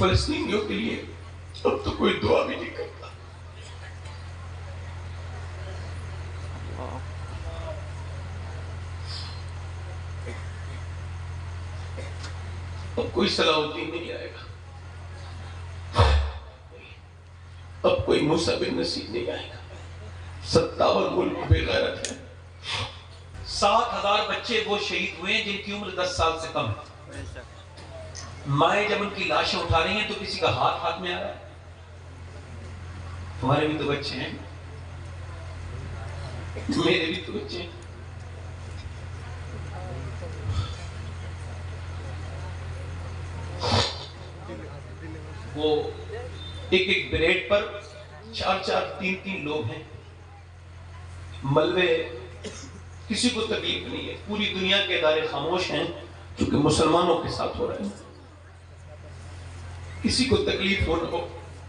فلسطینیوں کے لیے اب تو کوئی دعا بھی نہیں کرتا. اب کوئی صلاح الدین نہیں آئے گا, اب کوئی موسیٰ بن نصیر نہیں آئے گا. 57 ملک بے غیرت ہے. 7,000 بچے وہ شہید ہوئے ہیں جن کی عمر 10 سال سے کم ہے. مائیں جب ان کی لاشیں اٹھا رہی ہیں تو کسی کا ہاتھ میں آ رہا ہے. تمہارے بھی تو بچے ہیں, میرے بھی تو بچے ہیں. وہ ایک بریڈ پر 4-3 لوگ ہیں. ملبے کسی کو تکلیف نہیں ہے. پوری دنیا کے ادارے خاموش ہیں کیونکہ مسلمانوں کے ساتھ ہو رہے ہیں. کسی کو تکلیف ہو نہ ہو,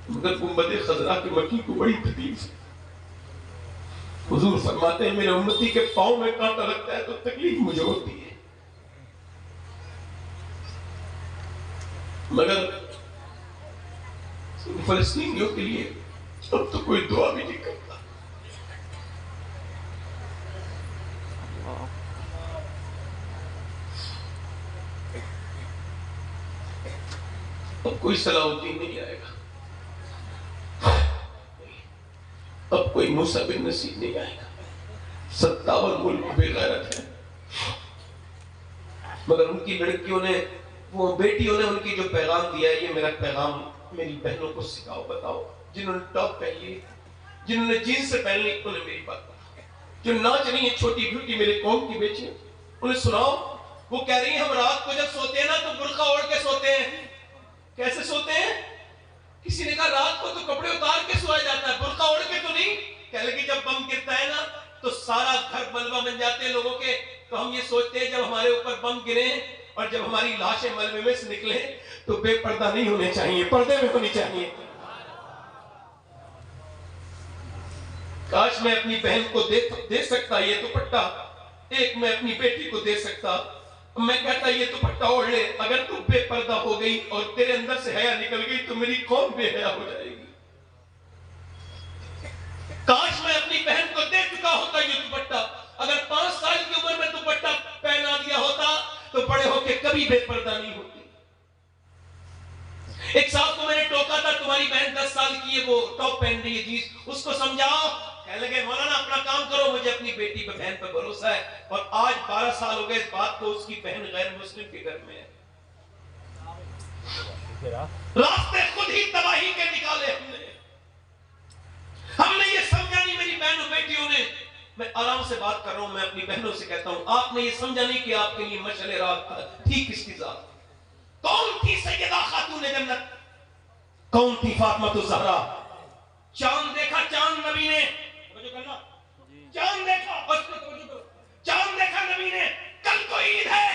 مگر گنبد خضرا کے مکی کو بڑی تکلیف ہے. حضور فرماتے ہیں میرے امتی کے پاؤں میں کانٹا لگتا ہے تو تکلیف مجھے ہوتی ہے, مگر فلسطینیوں کے لیے اب تو کوئی دعا بھی نہیں کرتا. اب کوئی صلاح الدین نہیں آئے گا, اب کوئی موسیٰ بن نصیر نہیں آئے گا. 57 ملک بے غیرت ہے. مگر ان کی لڑکیوں نے, وہ بیٹیوں نے ان کی جو پیغام دیا ہے, یہ میرا پیغام میری بہنوں کو سکھاؤ, بتاؤ. جنہوں نے ٹاپ پہن لی, جنہوں نے جینس سے پہن لی, انہیں میری بات بتاؤ. جو ناچ رہی ہیں چھوٹی بھوٹی میرے قوم کی بیٹیاں, انہیں سناؤ. وہ کہہ رہی ہیں ہم رات کو جب سوتے ہیں نا تو برقع اوڑھ کے سوتے ہیں. کیسے سوتے ہیں؟ کسی نے کہا رات کو تو کپڑے اتار کے سویا جاتا ہے, برقع اوڑھ کے تو نہیں. کہہ لگی جب بم گرتا ہے نا تو سارا گھر ملبہ بن جاتے ہیں لوگوں کے, تو ہم یہ سوچتے ہیں جب ہمارے اوپر بم گرے اور جب ہماری لاشیں ملبے میں سے نکلے تو بے پردہ نہیں ہونے چاہیے, پردے میں ہونی چاہیے. کاش میں اپنی بہن کو دے سکتا یہ دوپٹہ, ایک میں اپنی بیٹی کو دے سکتا. میں کہتا یہ دوپٹہ اوڑھ لے, اگر تو بے پردہ ہو گئی اور تیرے اندر سے حیا نکل گئی تو میری قوم بے حیا ہو جائے گی. کاش میں اپنی بہن کو دے چکا ہوتا یہ دوپٹہ. اگر 5 سال کی عمر میں دوپٹہ پہنا دیا ہوتا تو بڑے ہو کے کبھی بے پردہ نہیں ہوتی. ایک صاحب کو میں نے ٹوکا تھا, تمہاری بہن 10 سال کی ہے, وہ ٹاپ پہن رہی ہے جینس, اس کو سمجھاؤ. کہنے لگے مولانا اپنا کام کرو, مجھے اپنی بیٹی پہ بہن پہ بھروسہ ہے. اور آج 12 سال ہو گئے اس بات کو, اس کی بہن غیر مسلم کے گھر میں ہے. راستے خود ہی تباہی کے نکالے ہم نے یہ سمجھا نہیں. میری بہنوں بیٹیوں نے, میں آرام سے بات کر رہا ہوں, میں اپنی بہنوں سے کہتا ہوں آپ نے یہ سمجھا نہیں کہ آپ کے لیے مشعل راہ تھی کس کی ذات. کون تھی سیدہ خاتون جنت, کون تھی فاطمہ الزہرا. چاند دیکھا, چاند نبی نے, چاند دیکھا, چاند دیکھا نبی نے, کل کو عید ہے.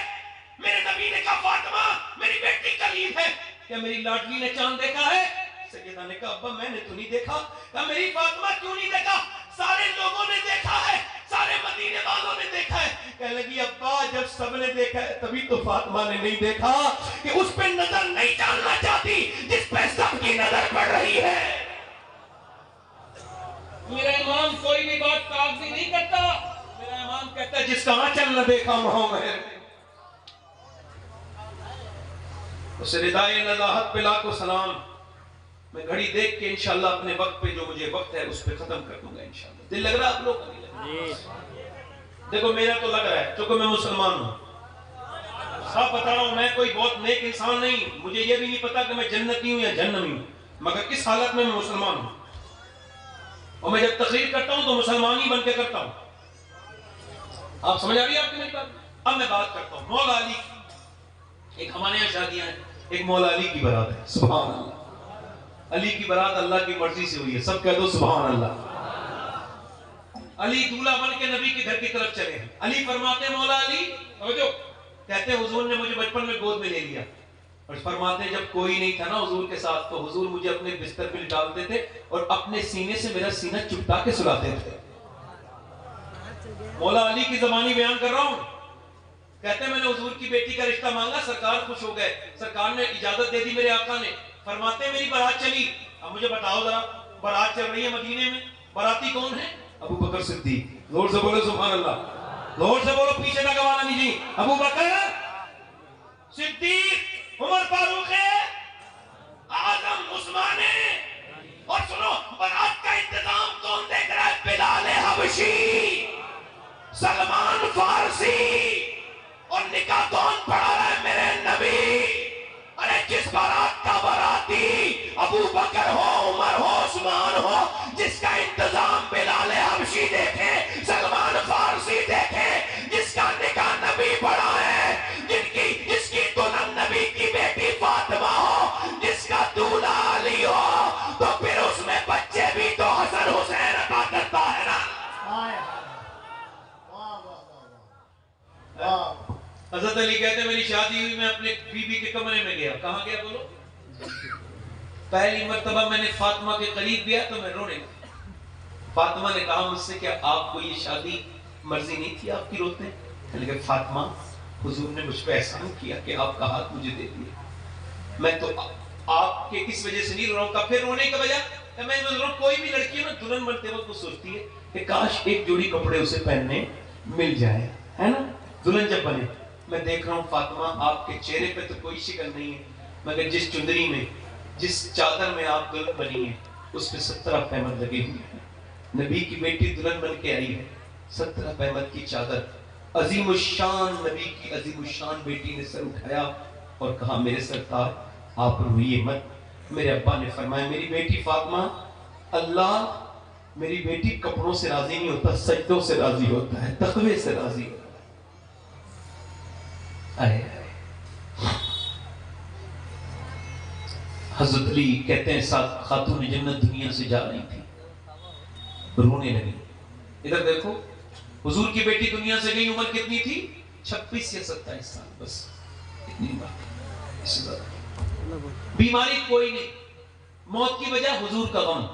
میرے نبی نے کہا فاطمہ میری بیٹی کل عید ہے, کیا میری لاڈلی نے چاند دیکھا ہے؟ سیدہ نے کہا ابا میں نے تو نہیں دیکھا. کہا میری فاطمہ کیوں نہیں دیکھا؟ سارے لوگوں نے دیکھا ہے, سارے مدینے والوں نے دیکھا ہے. کہنے لگی ابا جب سب نے دیکھا ہے تبھی تو فاطمہ نے نہیں دیکھا کہ اس پہ نظر نہیں ڈالنا چاہتی جس پہ سب کی نظر پڑ رہی ہے. میرا امام کوئی بھی بات کاغذی نہیں کرتا, میرا امام کہتا ہے جس کا آنچل نہ دیکھا محمد ہے. اسے ردائے نزاہت پہ لاکھوں سلام. میں گھڑی دیکھ کے انشاءاللہ اپنے وقت پہ جو مجھے وقت ہے اس پہ ختم کر دوں گا انشاءاللہ. دل لگ رہا آپ لوگ کا نہیں لگ رہا؟ دیکھو میرا تو لگ رہا ہے چونکہ میں مسلمان ہوں. صاحب بتا رہا ہوں میں کوئی بہت نیک انسان نہیں, مجھے یہ بھی نہیں پتا کہ میں جنتی ہوں یا جہنمی ہوں, مگر اس حالت میں مسلمان ہوں. اور میں جب تقریر کرتا ہوں تو مسلمان ہی بن کے کرتا ہوں. آپ سمجھ آ رہی ہے آپ کی میری بات؟ اب میں بات کرتا ہوں مولا علی کی. ایک ہمارے یہاں شادیاں ہیں, ایک مولا علی کی بارات ہے. سبحان اللہ. علی کی بارات اللہ کی مرضی سے ہوئی ہے, سب کہہ دو سبحان اللہ. علی دولہا بن کے نبی کے گھر کی طرف چلے ہیں. علی فرماتے ہیں مولا علی سمجھو, کہتے ہیں حضور نے مجھے بچپن میں گود میں لے لیا, اور فرماتے ہیں جب کوئی نہیں تھا نا حضور کے ساتھ تو حضور مجھے اپنے بستر پہ ڈالتے تھے اور اپنے سینے سے میرا سینہ چپٹا کے سلاتے تھے. مولا علی کی زبانی بیان کر رہا ہوں. کہتے ہیں میں نے حضور کی بیٹی کا رشتہ مانگا, سرکار خوش ہو گئے, سرکار نے اجازت دے دی میرے آقا نے. فرماتے ہیں میری بارات چلی. اب مجھے بتاؤ ذرا, بارات چل رہی ہے مدینے میں, باراتی کون ہے؟ ابو بکر صدیق. زور سے بولو سبحان اللہ, زور سے بولو, پیچھے کا گوانا نہیں جی. ابو بکر صدیق, عمر فاروق ہے, اعظم عثمان ہے. اور سنو, بارات کا انتظام کون دیکھ رہا ہے؟ بلال حبشی, سلمان فارسی. اور نکاح کون پڑھا رہا ہے؟ میرے نبی. ارے جس بارات کا باراتی ابو بکر ہو, عمر ہو, عثمان ہو, جس کا انتظام بلال حبشی دیکھے, سلمان فارسی دیکھے, جس کا نکاح نبی پڑھا ہے, جس کی دلہن نبی کی بیٹی فاطمہ ہو, جس کا دولہا علی ہو, تو پھر اس میں بچے بھی تو حسن حسین عطا کرتا ہے نا. حضرت علی کہتے ہیں میری شادی ہوئی, میں اپنے بیوی کے کمرے میں گیا. کہاں گیا بولو؟ پہلی مرتبہ میں نے فاطمہ کے قریب گیا تو میں رونے لگا. فاطمہ نے کہا مجھ سے, کیا آپ کو یہ شادی مرضی نہیں تھی آپ کی؟ روتے ہیں. لیکن فاطمہ, حضور نے مجھ پہ احسان کیا کہ آپ کا ہاتھ مجھے دے دیا, میں تو آپ کے اس وجہ سے نہیں رو رہا ہوں. کا پھر رونے کا وجہ کہ میں رو رہا ہوں, کوئی بھی لڑکی نا دلہن بنتے وقت وہ سوچتی ہے کہ کاش ایک جوڑی کپڑے اسے پہننے مل جائے, ہے نا, دلہن جب بنے. میں دیکھ رہا ہوں فاطمہ, آپ کے چہرے پہ تو کوئی شکل نہیں ہے, مگر جس چندری میں, جس چادر میں آپ دلہن بنی ہیں, اس پہ 17 پہمت لگے ہوئے ہیں. نبی کی بیٹی دلہن بن کے آئی ہے, 17 پہمت کی چادر. عظیم الشان نبی کی عظیم الشان بیٹی نے سر اٹھایا اور کہا میرے سرکار آپ روئیے مت. میرے ابا نے فرمایا میری بیٹی فاطمہ, اللہ میری بیٹی کپڑوں سے راضی نہیں ہوتا, سجدوں سے راضی ہوتا ہے, تقوی سے راضی ہوتا ہے. حضرت علی کہتے ہیں ساتھ خاتون جنت دنیا سے جا رہی تھی, رونے لگی. ادھر دیکھو, حضور کی بیٹی دنیا سے گئی, عمر کتنی تھی؟ 26 یا 27 سال, بس اتنی بات. اس سے زیادہ بیماری کوئی نہیں, موت کی وجہ حضور کا غم.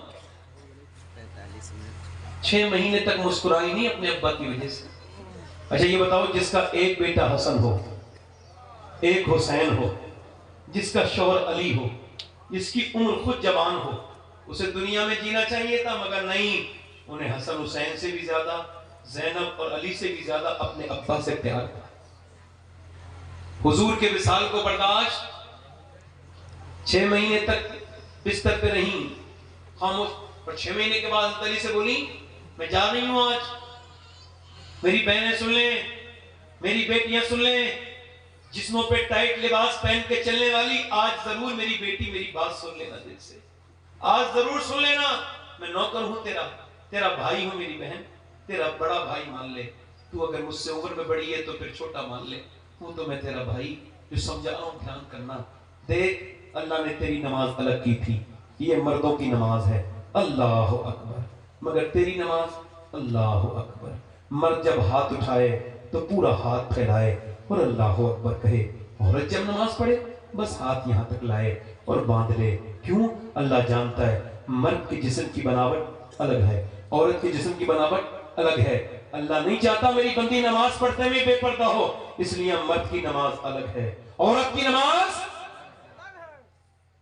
6 مہینے تک مسکرائی نہیں اپنے ابا کی وجہ سے. اچھا یہ بتاؤ, جس کا ایک بیٹا حسن ہو, ایک حسین ہو, جس کا شوہر علی ہو, جس کی عمر خود جوان ہو, اسے دنیا میں جینا چاہیے تھا, مگر نہیں, انہیں حسن حسین سے بھی زیادہ, زینب اور علی سے بھی زیادہ اپنے ابا سے پیار تھا. حضور کے وصال کو برداشت, 6 مہینے تک بستر پہ رہیں خاموش, اور 6 مہینے کے بعد حضرت علی سے بولی میں جا رہی ہوں آج, میری بہنیں سن لیں, میری بیٹیاں سن لیں, جسموں پہ ٹائٹ لباس پہن کے چلنے والی, آج ضرور میری بیٹی میری بات سن لینا دل سے, آج ضرور سن لینا, میں نوکر ہوں تیرا, تیرا بھائی ہوں میری بہن, تیرا بڑا بھائی مان لے, تو اگر مجھ سے عمر میں بڑی ہے تو پھر چھوٹا مان لے, ہوں تو میں تیرا بھائی, جو سمجھا رہا ہوں دھیان کرنا. دیکھ اللہ نے تیری نماز الگ کی تھی, یہ مردوں کی نماز ہے, اللہ اکبر, مگر تیری نماز اللہ اکبر. مرد جب ہاتھ اٹھائے تو پورا ہاتھ پھیلائے اور اللہ اکبر کہے, عورت جب نماز پڑھے بس ہاتھ یہاں تک لائے اور باندھ لے. کیوں؟ اللہ جانتا ہے مرد کے جسم کی بناوٹ الگ ہے, عورت کے جسم کی بناوٹ الگ ہے. اللہ نہیں چاہتا میری بندی نماز پڑھتے ہوئے بے پردہ ہو, اس لیے مرد کی نماز الگ ہے, عورت کی نماز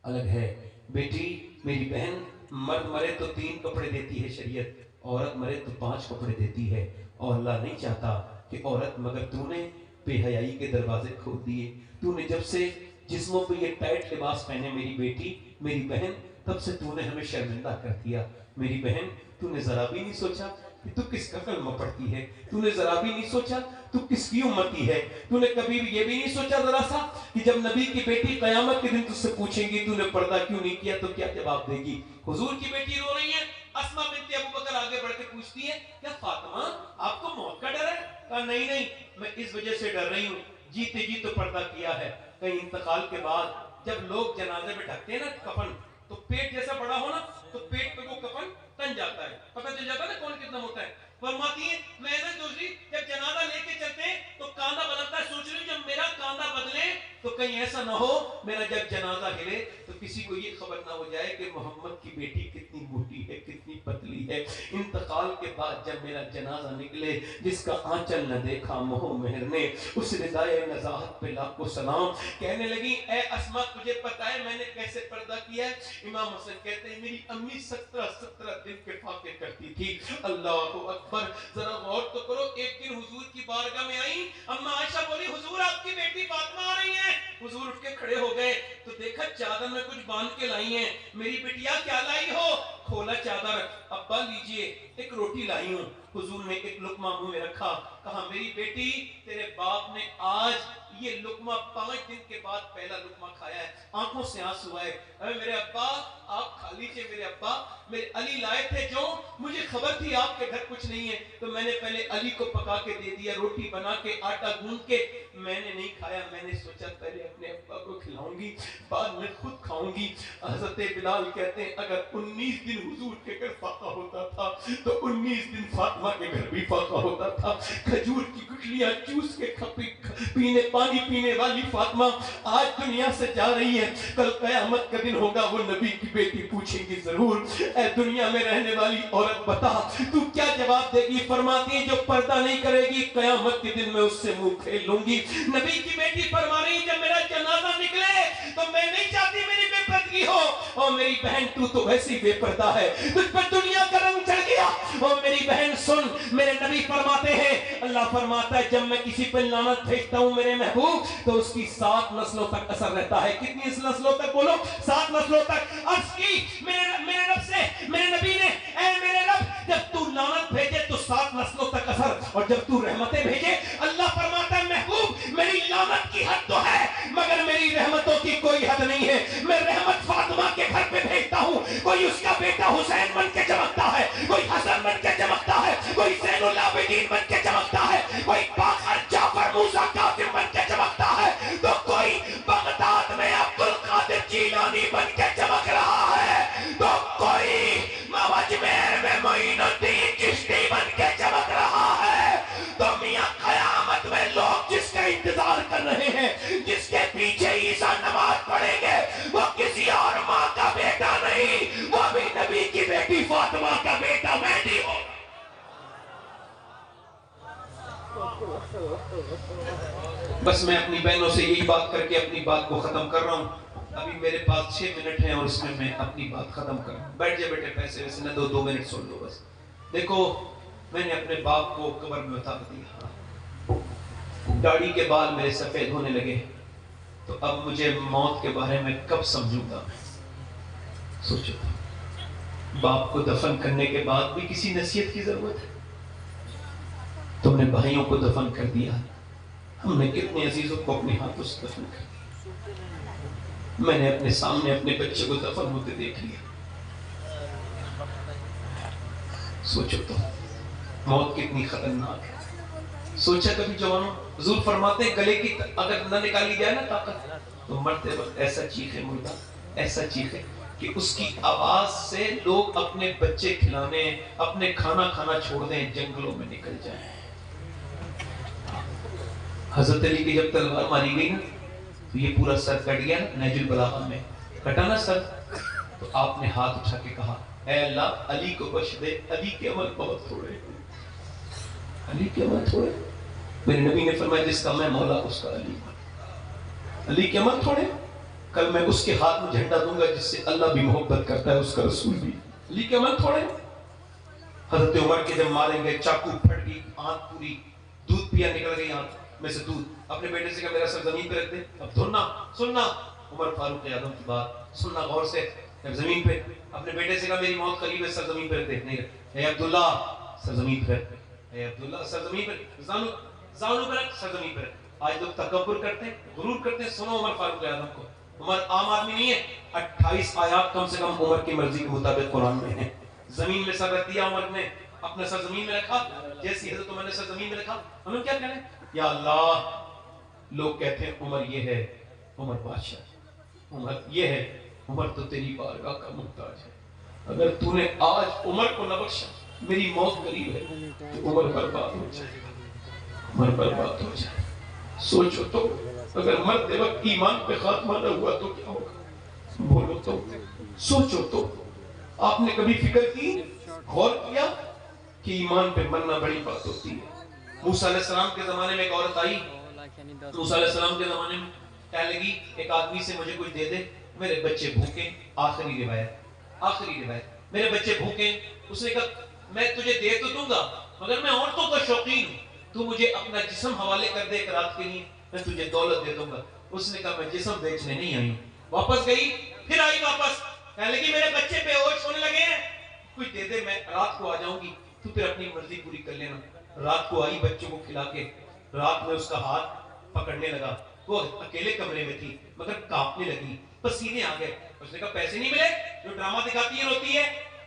الگ ہے. بیٹی میری بہن, مرد مرے تو 3 کپڑے دیتی ہے شریعت, عورت مرے تو 5 کپڑے دیتی ہے. اور اللہ نہیں چاہتا کہ عورت, مگر تو نے بے حیائی کے دروازے کھول دیے. تو نے جب سے جسموں پہ یہ ٹائٹ لباس پہنے میری بیٹی میری بہن, تب سے تو نے ہمیں شرمندہ کر دیا. میری بہن تو نے ذرا بھی نہیں سوچا کہ تو کس کا کلمہ پڑھتی ہے, تو نے ذرا بھی نہیں سوچا تو کس کی امتی ہے, تو نے کبھی بھی یہ بھی نہیں سوچا ذرا سا کہ جب نبی کی بیٹی قیامت کے دن تجھ سے پوچھیں گی تو نے پردہ کیوں نہیں کیا تو کیا جواب دے گی؟ حضور کی بیٹی رو رہی ہے, اسما بنت ابو بکر آگے بڑھ کے پوچھتی ہے کیا فاطمہ آپ کو موت کا ڈر ہے؟ کہا نہیں نہیں, میں اس وجہ سے ڈر رہی ہوں, جیتے جی تو پردہ کیا ہے, کہیں انتقال کے بعد جب لوگ جنازے میں ڈھکتے ہیں نا کفن, تو پیٹ جیسا بڑا ہو نا تو پیٹ پہ وہ کفن تن جاتا ہے, پتہ چل جاتا ہے نا کون کتنا موٹا ہے. فرماتی ہے میں نے دوسری جب جنازہ لے کے چلتے ہیں تو کاندھا بدلتا ہے, سوچ رہی ہوں جب میرا کاندھا بدلے تو کہیں ایسا نہ ہو میرا جب جنازہ ہلے تو کسی کو یہ خبر نہ ہو جائے کہ محمد کی بیٹی کتنی موٹی ہے, کتنی پتلی ہے. انتقال سال کے بعد جب میرا جنازہ نکلے، جس کا آنچل نہ دیکھا موہ مہر نے، اس ردائے نزاہت پہ لاکھوں سلام. کہنے لگی اے اسما تجھے پتا ہے میں نے کیسے پردہ کیا ہے؟ امام حسن کہتے ہیں میری امی 17 دن کے فاقے کرتی تھی. اللہ اکبر. ذرا غور تو کرو. ایک دن حضور کی بارگاہ میں آئی اما عائشہ بولی حضور آپ کی بیٹی فاطمہ آ رہی ہیں. حضور اٹھ کے کھڑے ہو گئے تو دیکھا چادر میں کچھ باندھ کے لائی ہیں. میری بیٹیا کیا لائی ہو؟ کھولا چادر. ابا لیجئے ایک روٹی لائی ہوں. حضور نے ایک لقمہ منہ میں رکھا، کہا میری بیٹی تیرے باپ نے آج یہ لقمہ 5 دن کے بعد پہلا لقمہ کھایا ہے. آنکھوں سے آنسو آئے. اے میرے ابا آپ کھا لیجئے. میرے ابا میرے علی لائے تھے جو مجھے خبر تھی آپ کے گھر کچھ نہیں ہے تو میں نے پہلے علی کو پکا کے دے دیا، روٹی بنا کے آٹا گوندھ کے. میں نے نہیں کھایا، میں نے سوچا پہلے اپنے ابا کو کھلاؤں گی بعد میں خود کھاؤں گی. حضرت بلال کہتے ہیں اگر 19 دن حضور کے گھر فاقہ ہوتا تھا تو 19 دن فاطمہ کے گھر بھی فاقہ ہوتا تھا. کھجور کی گٹلیاں چوس کے پانی پینے والی فاطمہ آج دنیا سے جا رہی ہے. کل قیامت کا دن ہوگا، وہ نبی کی بیٹی پوچھیں گی ضرور اے دنیا میں رہنے والی عورت بتا تو کیا جواب دے گی؟ فرماتی ہے جو پردہ نہیں کرے گی قیامت کے دن میں اس سے منہ کھیل لوں گی. نبی کی بیٹی فرما رہی ہے جب میرا جنازہ نکلے تو میں نہیں چاہتی میری بے پردگی ہو. اور میری بہن تو ویسی بے پردہ ہے، تجھ پر دنیا کا رنگ چڑھ گیا. اور میری بہن سن، میرے نبی فرماتے ہیں اللہ فرماتا ہے جب میں کسی پر لعنت بھیجتا ہوں میرے محبوب تو اس کی 7 نسلوں تک اثر رہتا ہے. کتنی نسلوں تک؟ بولو 7 نسلوں تک. عرض کی میرے رب سے، میرے نبی نے اے میرے رب جب تو لعنت بھیجے تو 7 نسلوں تک اثر، اور جب تو رحمتیں بھیجے اللہ فرماتا ہے محبوب میری لعنت کی حد تو ہے مگر میری رحمتوں کی کوئی حد نہیں ہے. میں رحمت فاطمہ کے گھر پہ بھیجتا ہوں، کوئی اس کا بیٹا حسین بن کے چمکتا ہے، کوئی حسن بن کے چمکتا ہے، کوئی زین العابدین بن کے چمکتا ہے، کوئی باقر جعفر موسیٰ کاظم بن کے چمکتا ہے، تو کوئی بغداد میں عبد القادر جیلانی بن کے چمک رہا ہے، تو کوئی اجمیر میں معین الدین چشتی بن کے چمک رہا ہے. تو میاں قیامت میں لوگ جس کا انتظار کر رہے ہیں، جس کے پیچھے عیسیٰ نماز پڑھیں گے، وہ کسی اور ماں کا بیٹا نہیں، وہ بھی نبی کی بیٹی فاطمہ کا بیٹا مہدی ہوگا. بس میں اپنی بہنوں سے یہی بات کر کے اپنی بات کو ختم کر رہا ہوں. ابھی میرے پاس 6 منٹ ہیں اور اس میں اپنی بات ختم کر رہا ہوں. بیٹھ جائے بیٹے، پیسے ویسے نہ 2 منٹ سن لو بس. دیکھو میں نے اپنے باپ کو قبر میں اتار دیا، داڑھی کے بال میرے سفید ہونے لگے، تو اب مجھے موت کے بارے میں کب سمجھوں گا؟ سوچو باپ کو دفن کرنے کے بعد بھی کسی نصیحت کی ضرورت ہے؟ تم نے بھائیوں کو دفن کر دیا، ہم نے کتنے عزیزوں کو اپنے ہاتھوں سے دفن کر دیا. میں نے اپنے سامنے اپنے بچے کو دفن ہوتے دیکھ لیا. سوچو تو موت کتنی خطرناک ہے. سوچا کبھی جوانوں؟ حضور فرماتے ہیں گلے کی اگر نہ نکالی جائے نا طاقت تو مرتے وقت ایسا چیخے مردہ، ایسا چیخے کہ اس کی آواز سے لوگ اپنے بچے کھلانے، اپنے کھانا کھانا چھوڑ دیں، جنگلوں میں نکل جائیں. حضرت علی کی جب تلوار ماری گئی نا تو یہ پورا سر کٹ گیا. نہج البلاغہ میں کٹا نا سر، تو آپ نے ہاتھ اٹھا کے کہا اے اللہ علی کو بخش دے، علی کے عمل بہت تھوڑے، علی کے عمل تھوڑے. میرے نبی نے فرمایا جس کا میں مولا اس کا علی. علی کے عمل تھوڑے، کل میں اس کے ہاتھ میں جھنڈا دوں گا جس سے اللہ بھی محبت کرتا ہے، اس کا رسول بھی. علی کے عمل تھوڑے. حضرت عمر کے جب ماریں گے چاقو پھٹ گئی، آنکھ پوری دودھ پیا نکل گئی آنکھ میں سے دودھ. اپنے بیٹے سے کہا میرا سر زمین پہ رکھ دے. اب سننا عمر فاروق اعظم کی بات سننا غور سے. جب زمین پہ اپنے بیٹے سے کہا میری موت قریب ہے، سر زمین پہ رکھ دے. نہیں رکھ. اے عبداللہ سر زمین پہ رکھ، اے عبداللہ سر زمین پہ رکھ، زانو پہ رکھ، سر زمین پہ رکھ. آج لوگ تکبر کرتے ہیں، غرور کرتے ہیں. سنو عمر فاروق اعظم کو. عمر عام آدمی نہیں ہے. 28 آیات کم سے کم عمر کی مرضی کے مطابق قرآن میں ہیں. زمین میں سر رکھ دیا عمر نے، اپنا سر زمین میں رکھا. جیسی حضرت عمر نے سر زمین میں رکھا، انہوں کیا کہنے؟ یا اللہ لوگ کہتے ہیں عمر یہ ہے، عمر بادشاہ، عمر یہ ہے. عمر تو تیری بارگاہ کا محتاج ہے. اگر تو نے آج عمر کو نہ بخشا، میری موت قریب ہے، تو عمر برباد ہو جائے، عمر برباد ہو جائے. سوچو تو اگر مرتے وقت ایمان پہ خاتمہ نہ ہوا تو کیا ہوگا؟ بولو تو، سوچو تو. آپ نے کبھی فکر کی، غور کیا کہ ایمان پہ مرنا بڑی بات ہوتی ہے۔ موسیٰ علیہ السلام کے زمانے میں ایک عورت آئی، موسیٰ علیہ السلام کے زمانے میں کہنے لگی ایک آدمی سے مجھے کچھ دے دے، میرے بچے بھوکے۔ آخری روایت میرے بچے بھوکے۔ اس نے کہا میں تجھے دے تو دوں گا مگر میں عورتوں کا شوقین ہوں، تو مجھے اپنا جسم حوالے کر دے ایک رات کے لیے، میں تجھے دولت دے دوں گا۔ اس نے کہا میں جسم بیچنے نہیں آئی ہوں۔ واپس گئی، پھر آئی واپس، کہنے لگی میرے بچے بے ہوش ہونے لگے ہیں، کچھ دے دے میں رات کو آ جاؤں گی، تو پھر اپنی مرضی پوری کر لینا۔ رات کو آئی بچوں کو کھلا کے، رات میں اس کا ہاتھ پکڑنے لگا، وہ اکیلے کمرے میں تھی مگر کانپنے لگی، پسینے آ گئے۔ اس نے کہا پیسے نہیں ملے جو ڈرامہ دکھاتی ہے روتی ہے،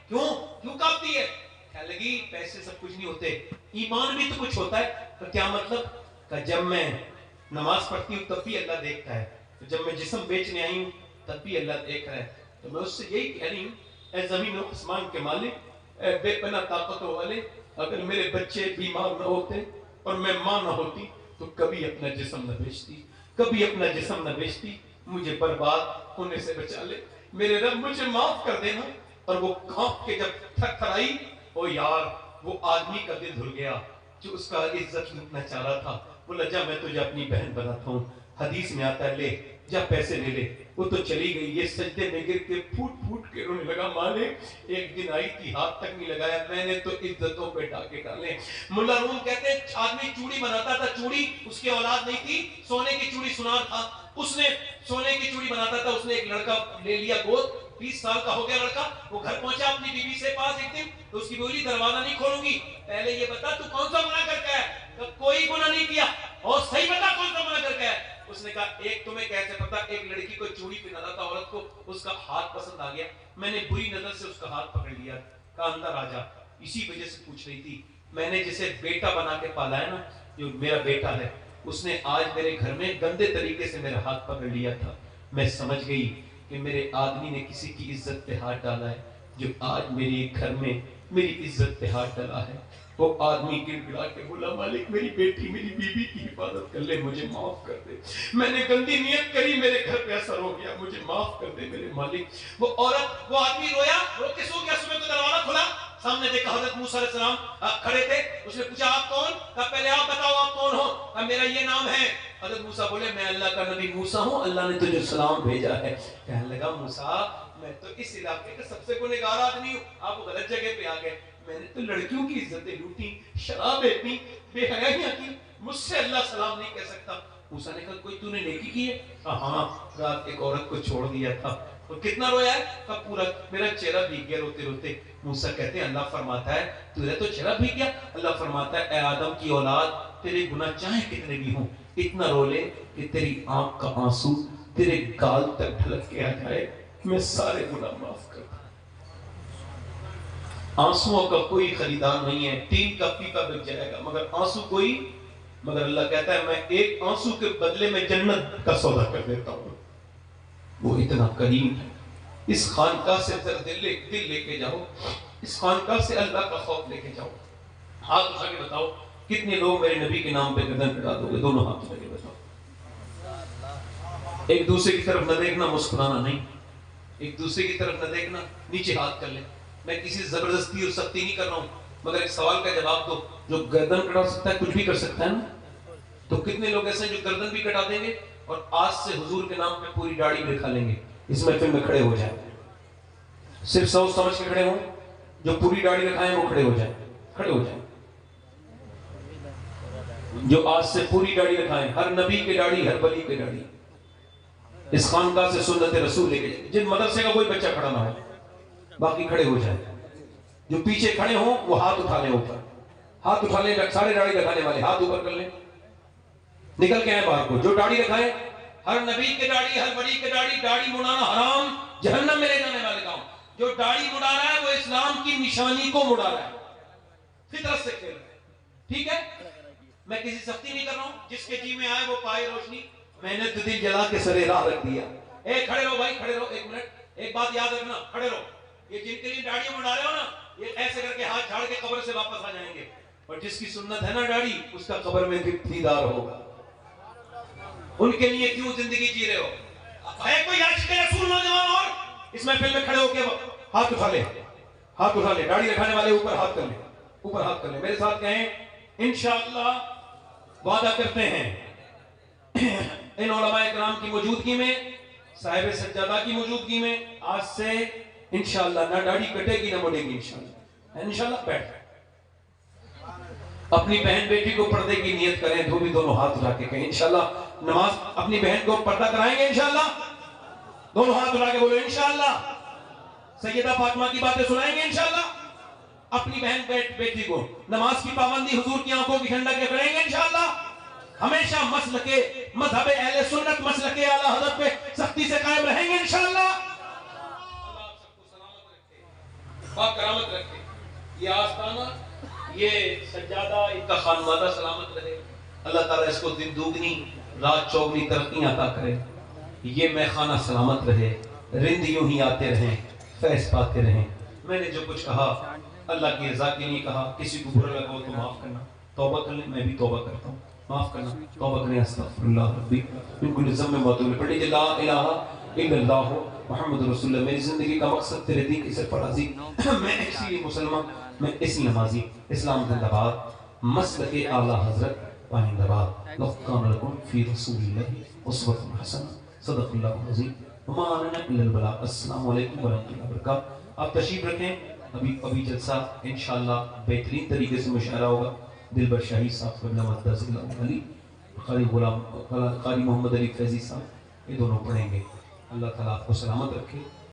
کیوں کانپتی ہے؟ کہنے لگی پیسے سب کچھ نہیں ہوتے، ایمان بھی تو کچھ ہوتا ہے۔ تو کیا مطلب؟ کہ جب میں نماز پڑھتی ہوں تب بھی اللہ دیکھتا ہے، تو جب میں جسم بیچنے آئی ہوں تب بھی اللہ دیکھ رہا ہے۔ تو میں اس سے یہی کہہ رہی ہوں اے زمین و آسمان کے مالک، اے بے پناہ طاقتوں والے، اگر میرے بچے بیمار نہ ہوتے اور میں ماں نہ ہوتی تو کبھی اپنا جسم نہ بیچتی، کبھی اپنا جسم نہ بیچتی، مجھے برباد ہونے سے بچا لے، میرے رب مجھے معاف کر دینا۔ اور وہ کانپ کے جب تھر تھر آئی، او یار وہ آدمی کا دل دھل گیا جو اس کا عزت لوٹنا چاہ رہا تھا، بولا جا میں تجھے اپنی بہن بناتا ہوں۔ حدیث میں آتا ہے لے جا پیسے لے لے۔ وہ تو چلی گئی، یہ سجدے میں گر کے پھوٹ پھوٹ کے رونے لگا، مالک ایک دن آئی تھی ہاتھ تک نہیں لگایا، میں نے تو عزتوں پہ ڈاکے ڈالے۔ ملا روم کہتے ہیں آدمی چوڑی بناتا تھا، چوڑی اس کی اولاد نہیں تھی، سونے کی چوڑی سنار تھا، اس نے سونے کی چوڑی بناتا تھا، اس نے ایک لڑکا لے لیا گود، 20 سال کا ہو گیا لڑکا، وہ گھر پہنچا اپنی بیوی سے پاس ایک دن، تو اس کی بولی دروازہ نہیں کھولوں گی، پہلے یہ بتا تو کون سا گناہ کر کے ہے؟ تو کوئی گناہ نہیں کیا، اور صحیح بتا کون سا گناہ کر کے ہے؟ اس نے کہا ایک تمہیں کیسے پتا، ایک لڑکی کو چوڑی پہنا تھا عورت کو، اس کا ہاتھ پسند آ گیا، میں نے بری نظر سے اس کا ہاتھ پکڑ لیا، کہا اندر آ جا۔ اسی وجہ سے پوچھ رہی تھی، میں نے جسے بیٹا بنا کے پالا ہے نا، جو میرا بیٹا ہے، اس نے آج میرے گھر میں گندے طریقے سے میرا ہاتھ پکڑ لیا تھا، میں سمجھ گئی کہ میرے آدمی نے کسی کی عزت پہ ہاتھ ڈالا ہے، جو آج میرے گھر میں میری عزت پہ ہاتھ ڈالا ہے۔ وہ آدمی گر گڑا کے بولا مالک میری بیٹی میری بیوی کی حفاظت کر لے، مجھے معاف کر دے، میں نے گندی نیت کری، میرے گھر پہ اثر ہو گیا، مجھے معاف کر دے میرے مالک۔ وہ عورت وہ آدمی رویا، رو کے سو گیا، صبح کو دروازہ کھلا، سامنے دیکھا حضرت موسیٰ علیہ السلام کھڑے تھے، اس نے پوچھا آپ کون؟ کہا پہلے آپ بتاؤ آپ کون ہو؟ کہا میرا یہ نام ہے۔ حضرت موسیٰ بولے میں اللہ کا نبی موسیٰ ہوں، اللہ نے تجھے سلام بھیجا ہے۔ کہنے لگا موسیٰ میں تو اس علاقے کا سب سے گنہگار آدمی ہوں، آپ غلط جگہ پہ آ گئے، میں نے تو لڑکیوں کی عزتیں لوٹی، شرابیں پی، بے حیائیاں کی، مجھ سے اللہ سلام نہیں کہہ سکتا۔ موسیٰ نے کہا کوئی تو نے نیکی کی ہے؟ ہاں رات ایک عورت کو چھوڑ دیا تھا۔ اور کتنا رویا ہے؟ کہا پورا میرا چہرہ بھیگ گیا روتے روتے۔ موسیٰ کہتے ہیں اللہ فرماتا ہے تجھے تو چہرہ بھیگ گیا؟ اللہ فرماتا ہے اے آدم کی اولاد تیرے گناہ چاہے کتنے بھی ہوں، اتنا رو لے کہ تیری آنکھ کا آنسو تیرے گال تک ڈھلک کے آ جائے، میں سارے گناہ معاف کر دوں۔ آنسوؤں کا کوئی خریدار نہیں ہے، تین کا پیپا بک جائے گا مگر آنسو کوئی، مگر اللہ کہتا ہے میں ایک آنسو کے بدلے میں جنت کا سودا کر دیتا ہوں۔ وہ اتنا کریم ہے۔ اس خانقاہ سے دل لے کے جاؤ، اس خانقاہ سے اللہ کا خوف لے کے جاؤ۔ ہاتھ اٹھا کے بتاؤ کتنے لوگ میرے نبی کے نام پہ گردن کٹا دو گے؟ دونوں ہاتھ اٹھا کے بتاؤ۔ ایک دوسرے کی طرف نہ دیکھنا، مسکرانا نہیں، ایک دوسرے کی طرف نہ دیکھنا، نیچے ہاتھ کر لیں۔ میں کسی زبردستی اور سختی نہیں کر رہا ہوں، مگر ایک سوال کا جواب دو، جو گردن کٹا سکتا ہے کچھ بھی کر سکتا ہے نا؟ تو کتنے لوگ ایسے ہیں جو گردن بھی کٹا دیں گے اور آج سے حضور کے نام پہ پوری داڑھی بھی دکھا لیں گے؟ اس محفل میں کھڑے ہو جائیں، صرف سوچ سمجھ کے کھڑے ہوں، جو پوری داڑھی رکھائیں وہ کھڑے ہو جائیں، کھڑے ہو جائیں۔ جو آج سے پوری داڑھی رکھائیں، ہر نبی کی داڑھی، ہر ولی کی داڑھی، اس خانقاہ سے سنت رسول لے کے جائیں۔ جن مدرسے کا کوئی بچہ کھڑا نہ ہو، باقی کھڑے ہو جائیں۔ جو پیچھے کھڑے ہوں وہ ہاتھ اٹھا لیں، اوپر ہاتھ اٹھا لیں، سارے داڑھی رکھانے والے ہاتھ اوپر کر لیں، نکل کے آئیں باہر کو۔ جو داڑھی رکھائیں، ہر نبی کے داڑھی، ہر ولی کے داڑھی، داڑھی مڑانا حرام، جہنم میں لے جانے والے کام۔ جو داڑھی مڑا رہا ہے وہ اسلام کی نشانی کو مڑا رہا ہے، فطرت سے کھیل رہا ہے، ٹھیک ہے؟ میں کسی سختی نہیں کر رہا ہوں، جس کے جی میں آئے وہ پائے روشنی۔ میں نے تو دل جلا کے سرے راہ رکھ دیا۔ اے کھڑے رہو بھائی، کھڑے رہو، ایک منٹ، ایک بات یاد رکھنا، کھڑے رہو۔ یہ جن کے لیے داڑھی مڑا رہے ہو نا، یہ ایسے کر کے ہاتھ جھاڑ کے قبر سے واپس آ جائیں گے، اور جس کی سنت ہے نا داڑھی، اس کا قبر میں دیدار ہوگا۔ ان کے لیے کیوں زندگی جی رہے ہو؟ ہے کوئی عاشق رسول نوجوان اور اس محفل میں کھڑے ہو کے ہاتھ اٹھا لے، ہاتھ اٹھا لے، داڑھی رکھانے والے اوپر ہاتھ کر لے، اوپر ہاتھ کر لیں، میرے ساتھ کہیں انشاءاللہ وعدہ کرتے ہیں ان علماء کرام کی موجودگی میں، صاحب سجادہ کی موجودگی میں، آج سے انشاءاللہ نہ داڑھی کٹے گی نہ مڑے گی انشاءاللہ۔ انشاءاللہ بیٹھ اپنی بہن بیٹی کو پردے کی نیت کریں، دونوں ہاتھ اٹھا کے کہیں انشاءاللہ نماز اپنی بہن کو پردہ کرائیں گے انشاءاللہ، دونوں ہاتھ اٹھا کے بولو انشاءاللہ، سیدہ فاطمہ کی باتیں سنائیں گے انشاءاللہ، اپنی بہن بیٹی کو نماز کی پابندی حضور کی آنکھوں کی ٹھنڈک کے کریں گے انشاءاللہ، ہمیشہ مسلک مذہب اہل سنت مسلک اعلی حضرت پہ سختی سے قائم رہیں گے انشاءاللہ۔ اللہ آپ سب کو سلامت رکھے، پاک کرامت رکھے، یہ آستانہ، یہ سجادہ، ان کا خانوادہ سلامت رہے، اللہ تعالیٰ اس کو دن دوگنی رات چوگنی ترقی عطا کرے، یہ میخانہ سلامت رہے، رند یوں ہی آتے رہیں، فیض پاتے رہیں۔ میں نے جو کچھ کہا اللہ کی رضا کے لیے کہا، کسی کو برا لگا ہو تو معاف کرنا، توبہ کر لیں، میں بھی توبہ کرتا ہوں، معاف کرنا، توبہ کریں، استغفر اللہ ربی من کل ذنب و اتوب الیہ، پڑھ لیجیے لا الہ الا اللہ محمد رسول اللہ۔ میری زندگی کا مقصد تیرے دین کی سرفرازی، میں اسی مسلمان، میں اسی نمازی، اسلام زندہ باد، مسلک اعلی حضرت پائندہ باد، لقد کان لکم فی رسول اللہ اسوۃ حسنہ، صدق اللہ العظیم وما علینا الا البلاغ۔ السلام علیکم ورحمۃ اللہ وبرکاتہ۔ آپ تشریف رکھیں، ابھی جلسہ انشاءاللہ بہترین طریقے سے مشاعرہ ہوگا، دلبر شاہی صاحب قبلہ مدد اللہ علی، قاری محمد علی فیضی صاحب، یہ دونوں پڑھیں گے۔ اللہ تعالیٰ آپ کو سلامت رکھے۔